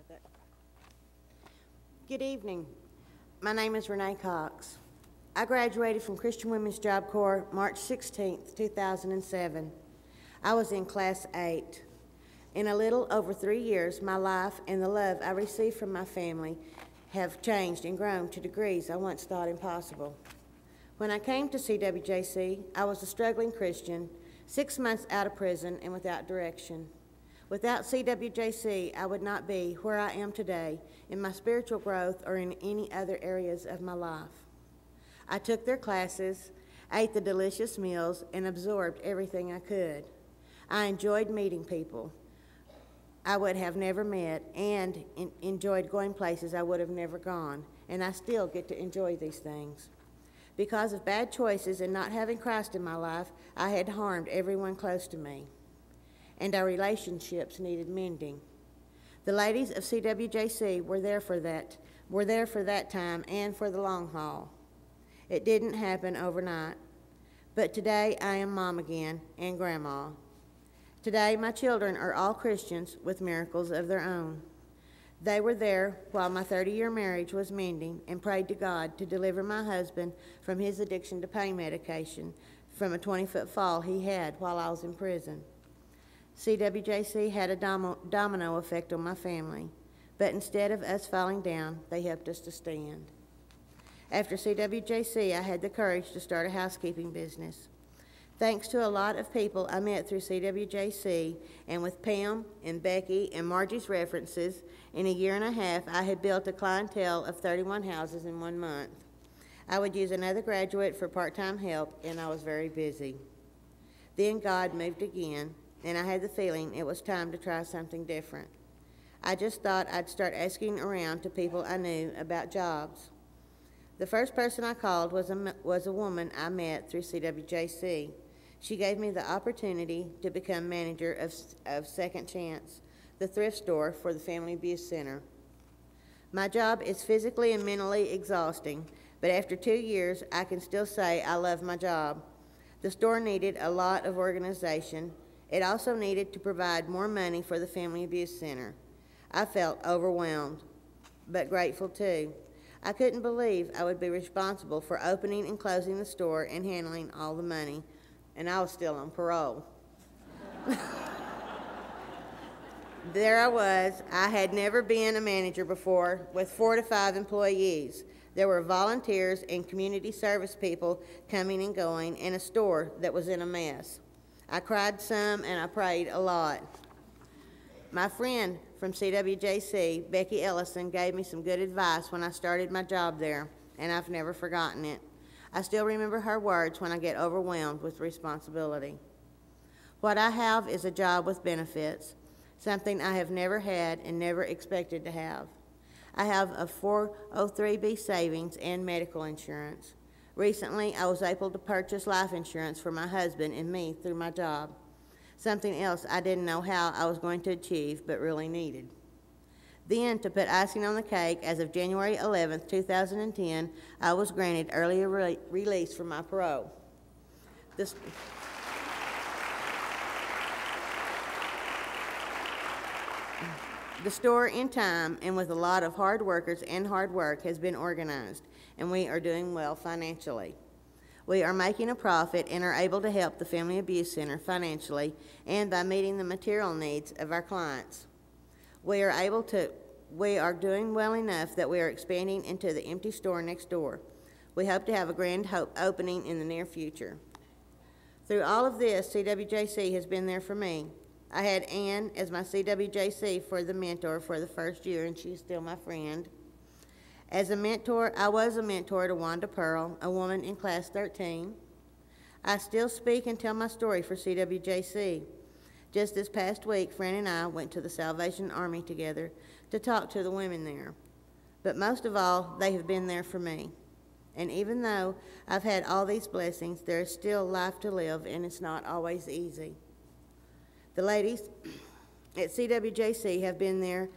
that. Good evening. My name is Renee Cox. I graduated from Christian Women's Job Corps March 16, 2007. I was in Class 8. In a little over 3 years, my life and the love I received from my family have changed and grown to degrees I once thought impossible. When I came to CWJC, I was a struggling Christian, 6 months out of prison and without direction. Without CWJC, I would not be where I am today in my spiritual growth or in any other areas of my life. I took their classes, ate the delicious meals, and absorbed everything I could. I enjoyed meeting people I would have never met and enjoyed going places I would have never gone, and I still get to enjoy these things. Because of bad choices and not having Christ in my life, I had harmed everyone close to me, and our relationships needed mending. The ladies of CWJC were there for that time and for the long haul. It didn't happen overnight, but today I am mom again and grandma. Today my children are all Christians with miracles of their own. They were there while my 30-year marriage was mending and prayed to God to deliver my husband from his addiction to pain medication from a 20-foot fall he had while I was in prison. CWJC had a domino effect on my family, but instead of us falling down, they helped us to stand. After CWJC, I had the courage to start a housekeeping business. Thanks to a lot of people I met through CWJC, and with Pam and Becky and Margie's references, in a year and a half, I had built a clientele of 31 houses in 1 month. I would use another graduate for part-time help, and I was very busy. Then God moved again, and I had the feeling it was time to try something different. I just thought I'd start asking around to people I knew about jobs. The first person I called was a woman I met through CWJC. She gave me the opportunity to become manager of Second Chance, the thrift store for the Family Abuse Center. My job is physically and mentally exhausting, but after 2 years, I can still say I love my job. The store needed a lot of organization. It also needed to provide more money for the Family Abuse Center. I felt overwhelmed, but grateful too. I couldn't believe I would be responsible for opening and closing the store and handling all the money, and I was still on parole. There I was. I had never been a manager before with 4 to 5 employees. There were volunteers and community service people coming and going, and a store that was in a mess. I cried some and I prayed a lot. My friend from CWJC, Becky Ellison, gave me some good advice when I started my job there, and I've never forgotten it. I still remember her words when I get overwhelmed with responsibility. What I have is a job with benefits, something I have never had and never expected to have. I have a 403B savings and medical insurance. Recently, I was able to purchase life insurance for my husband and me through my job, something else I didn't know how I was going to achieve but really needed. Then, to put icing on the cake, as of January 11th, 2010, I was granted early release from my parole. The store, in time and with a lot of hard workers and hard work, has been organized, and we are doing well financially. We are making a profit and are able to help the Family Abuse Center financially and by meeting the material needs of our clients. We are doing well enough that we are expanding into the empty store next door. We hope to have a grand opening in the near future. Through all of this, CWJC has been there for me. I had Ann as my CWJC for the mentor for the first year, and she's still my friend. As a mentor, I was a mentor to Wanda Pearl, a woman in Class 13. I still speak and tell my story for CWJC. Just this past week, Fran and I went to the Salvation Army together to talk to the women there. But most of all, they have been there for me. And even though I've had all these blessings, there is still life to live, and it's not always easy. The ladies at CWJC have been there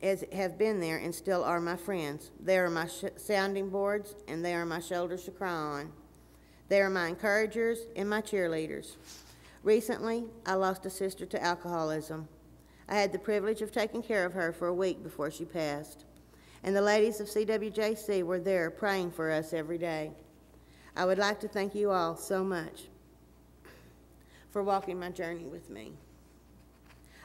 and still are my friends. They are my sounding boards, and they are my shoulders to cry on. They are my encouragers and my cheerleaders. Recently, I lost a sister to alcoholism. I had the privilege of taking care of her for a week before she passed, and the ladies of CWJC were there praying for us every day. I would like to thank you all so much for walking my journey with me.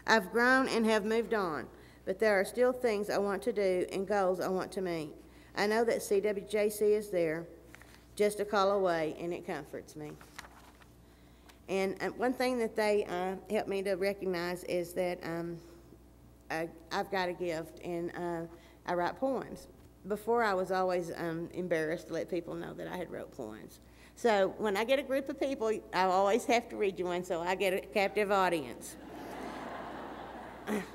I've grown and have moved on, but there are still things I want to do and goals I want to meet. I know that CWJC is there, just a call away, and it comforts me. And one thing that they helped me to recognize is that I've got a gift, and I write poems. Before, I was always embarrassed to let people know that I had wrote poems. So when I get a group of people, I always have to read you one, so I get a captive audience.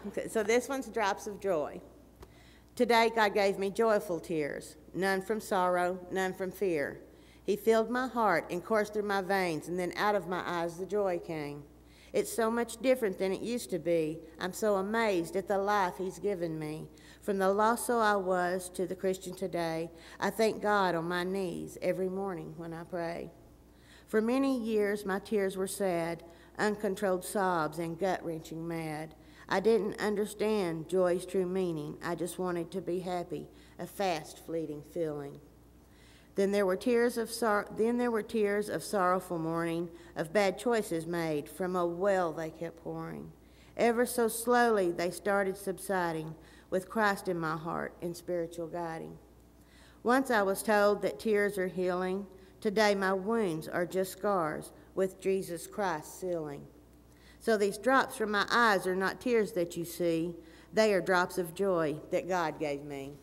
Okay, so this one's Drops of Joy. Today, God gave me joyful tears, none from sorrow, none from fear. He filled my heart and coursed through my veins, and then out of my eyes the joy came. It's so much different than it used to be. I'm so amazed at the life He's given me. From the lost soul I was to the Christian today, I thank God on my knees every morning when I pray. For many years my tears were sad, uncontrolled sobs and gut-wrenching mad. I didn't understand joy's true meaning. I just wanted to be happy, a fast, fleeting feeling. Then there were tears of sorrowful mourning, of bad choices made. From a well they kept pouring. Ever so slowly they started subsiding, with Christ in my heart and spiritual guiding. Once I was told that tears are healing. Today my wounds are just scars, with Jesus Christ sealing. So these drops from my eyes are not tears that you see. They are drops of joy that God gave me.